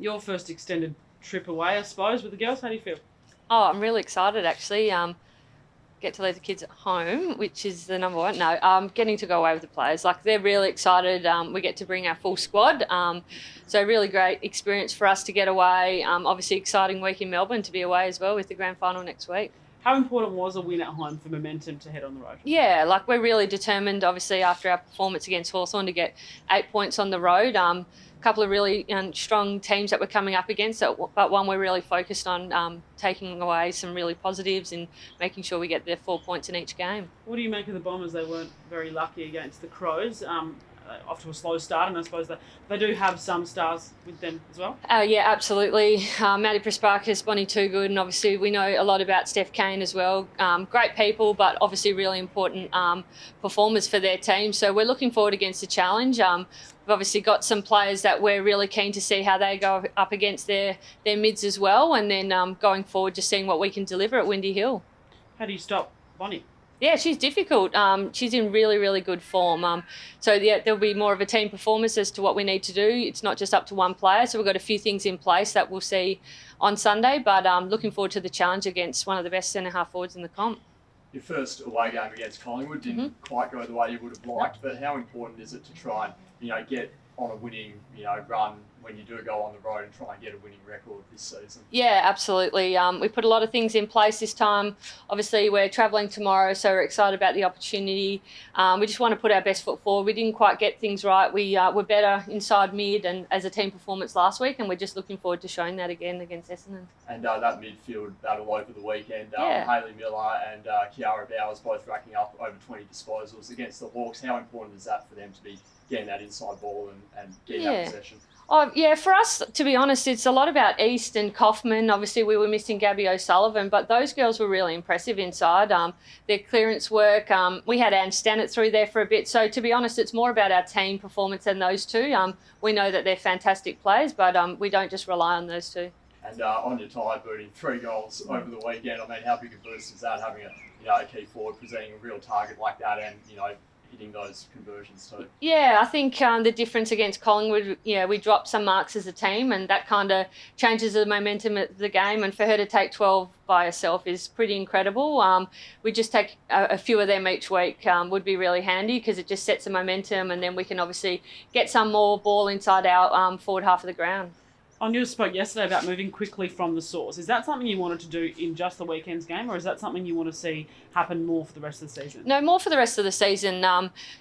Your first extended trip away, I suppose, with the girls. How do you feel? Oh, I'm really excited actually. Get to leave the kids at home, which is the number one. No, getting to go away with the players. Like, they're really excited. We get to bring our full squad. So really great experience for us to get away. Obviously exciting week in Melbourne to be away as well with the grand final next week. How important was a win at home for momentum to head on the road? Yeah, like, we're really determined, obviously, after our performance against Hawthorn to get 8 points on the road. A couple of really strong teams that we're coming up against, but one we're really focused on taking away some really positives and making sure we get their 4 points in each game. What do you make of the Bombers? They weren't very lucky against the Crows. Off to a slow start, and I suppose that they do have some stars with them as well. Yeah, absolutely. Maddie Prasparkas, Bonnie Toogood, and obviously we know a lot about Steph Kane as well. Great people, but obviously really important performers for their team. So we're looking forward against the challenge. We've obviously got some players that we're really keen to see how they go up against their mids as well, and then going forward just seeing what we can deliver at Windy Hill. How do you stop Bonnie? Yeah, she's difficult. She's in really, really good form. So yeah, there'll be more of a team performance as to what we need to do. It's not just up to one player. So we've got a few things in place that we'll see on Sunday. But looking forward to the challenge against one of the best centre-half forwards in the comp. Your first away game against Collingwood didn't quite go the way you would have liked, but how important is it to try and get on a winning run when you do go on the road and try and get a winning record this season? Yeah, absolutely. We put a lot of things in place this time. Obviously, we're travelling tomorrow, so we're excited about the opportunity. We just want to put our best foot forward. We didn't quite get things right. We were better inside mid and as a team performance last week, and we're just looking forward to showing that again against Essendon. And that midfield battle over the weekend, Hayley Miller and Kiara Bowers both racking up over 20 disposals against the Hawks. How important is that for them to be getting that inside ball and getting that possession? Oh, yeah, for us, to be honest, it's a lot about East and Kaufman. Obviously, we were missing Gabby O'Sullivan, but those girls were really impressive inside. Their clearance work, we had Anne Stannett through there for a bit. So, to be honest, it's more about our team performance than those two. We know that they're fantastic players, but we don't just rely on those two. And on your tie, booting 3 goals over the weekend. I mean, how big a boost is that, having a key forward presenting a real target like that and, hitting those conversions too? Yeah, I think the difference against Collingwood, we dropped some marks as a team, and that kind of changes the momentum of the game. And for her to take 12 by herself is pretty incredible. We just take a few of them each week would be really handy, because it just sets the momentum, and then we can obviously get some more ball inside our forward half of the ground. You spoke yesterday about moving quickly from the source. Is that something you wanted to do in just the weekend's game, or is that something you want to see happen more for the rest of the season? No, more for the rest of the season.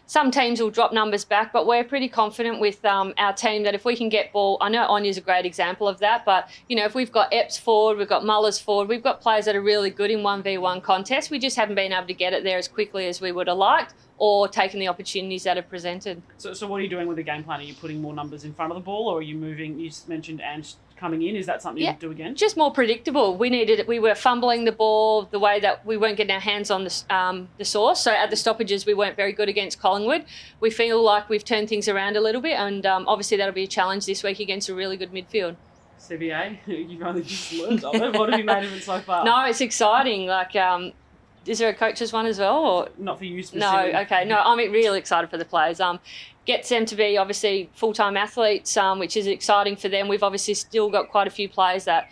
Some teams will drop numbers back, but we're pretty confident with our team that if we can get ball, I know Anya's a great example of that, but if we've got Epps forward, we've got Mullers forward, we've got players that are really good in 1v1 contests. We just haven't been able to get it there as quickly as we would have liked, or taking the opportunities that are presented. So what are you doing with the game plan? Are you putting more numbers in front of the ball, or are you moving? You mentioned Ange coming in. Is that something you do again? Just more predictable. We were fumbling the ball the way that we weren't getting our hands on the source. So at the stoppages, we weren't very good against Collingwood. We feel like we've turned things around a little bit, and obviously that'll be a challenge this week against a really good midfield. CBA, you've only just learned of it. What have you made of it so far? No, it's exciting. Is there a coach's one as well? Or? Not for you specifically. No, okay. No, I'm really excited for the players. Gets them to be obviously full-time athletes, which is exciting for them. We've obviously still got quite a few players that,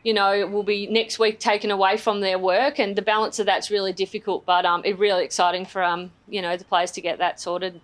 will be next week taken away from their work, and the balance of that's really difficult, but it's really exciting for, the players to get that sorted.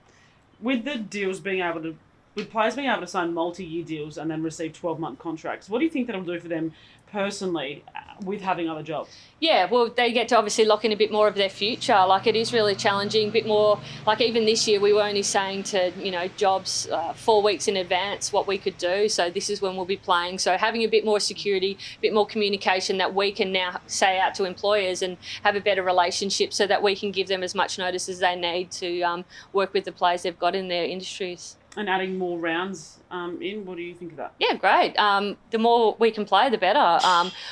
With the deals with players being able to sign multi-year deals and then receive 12-month contracts, what do you think that'll do for them personally with having other jobs? Yeah, well, they get to obviously lock in a bit more of their future. It is really challenging, a bit more, even this year we were only saying to, jobs 4 weeks in advance what we could do. So this is when we'll be playing. So having a bit more security, a bit more communication that we can now say out to employers and have a better relationship, so that we can give them as much notice as they need to work with the players they've got in their industries. And adding more rounds in, what do you think of that? Yeah, great. The more we can play, the better.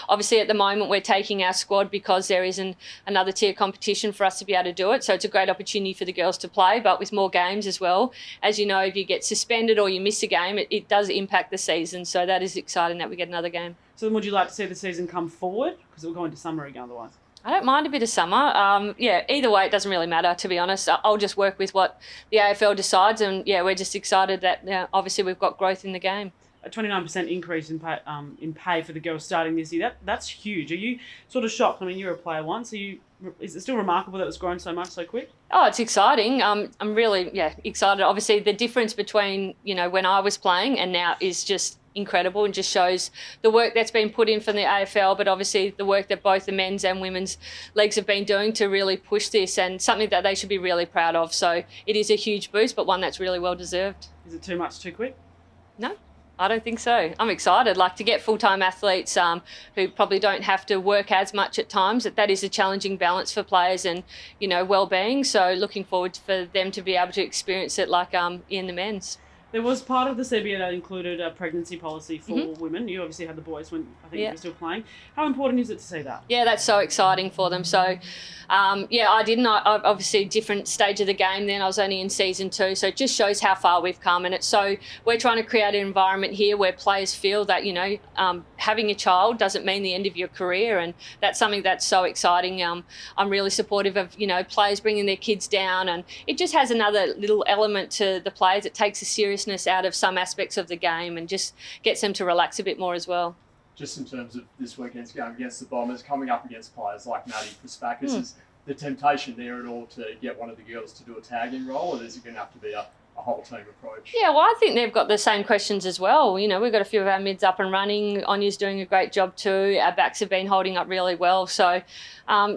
Obviously, at the moment, we're taking our squad because there isn't another tier competition for us to be able to do it. So it's a great opportunity for the girls to play, but with more games as well. As you know, if you get suspended or you miss a game, it does impact the season. So that is exciting that we get another game. So then would you like to see the season come forward? Because it'll go into summer again otherwise. I don't mind a bit of summer. Either way, it doesn't really matter, to be honest. I'll just work with what the AFL decides, and we're just excited that obviously we've got growth in the game. a 29% increase in pay for the girls starting this year. That's huge. Are you sort of shocked? I mean, you're a player once. Is it still remarkable that it's grown so much so quick? Oh, it's exciting. I'm really excited. Obviously, the difference between when I was playing and now is just incredible, and just shows the work that's been put in from the AFL, but obviously the work that both the men's and women's leagues have been doing to really push this, and something that they should be really proud of. So it is a huge boost, but one that's really well deserved. Is it too much too quick? No, I don't think so. I'm excited, to get full-time athletes who probably don't have to work as much at times. That is a challenging balance for players and, well-being. So looking forward for them to be able to experience it in the men's. There was part of the CBA that included a pregnancy policy for women. You obviously had the boys when I think you were still playing. How important is it to see that? Yeah, that's so exciting for them. So, I didn't. I obviously different stage of the game then. I was only in season 2, so it just shows how far we've come. And we're trying to create an environment here where players feel that having a child doesn't mean the end of your career, and that's something that's so exciting. I'm really supportive of players bringing their kids down, and it just has another little element to the players. It takes a seriousness out of some aspects of the game and just gets them to relax a bit more as well. Just in terms of this weekend's game against the Bombers, coming up against players like Maddie Krispakis, is the temptation there at all to get one of the girls to do a tagging role, or is it going to have to be a whole team approach? Yeah, well, I think they've got the same questions as well. We've got a few of our mids up and running. Anya's doing a great job too. Our backs have been holding up really well. So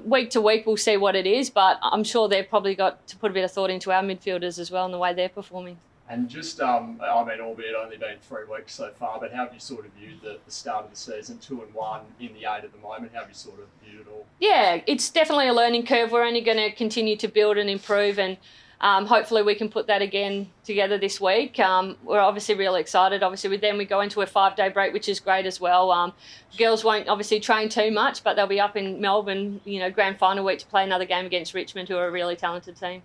week to week we'll see what it is, but I'm sure they've probably got to put a bit of thought into our midfielders as well and the way they're performing. And just, albeit only been 3 weeks so far, but how have you sort of viewed the start of the season, 2-1 in the 8 at the moment? How have you sort of viewed it all? Yeah, it's definitely a learning curve. We're only going to continue to build and improve, and hopefully we can put that again together this week. We're obviously really excited. Obviously with them we go into a 5-day break, which is great as well. Girls won't obviously train too much, but they'll be up in Melbourne, grand final week to play another game against Richmond, who are a really talented team.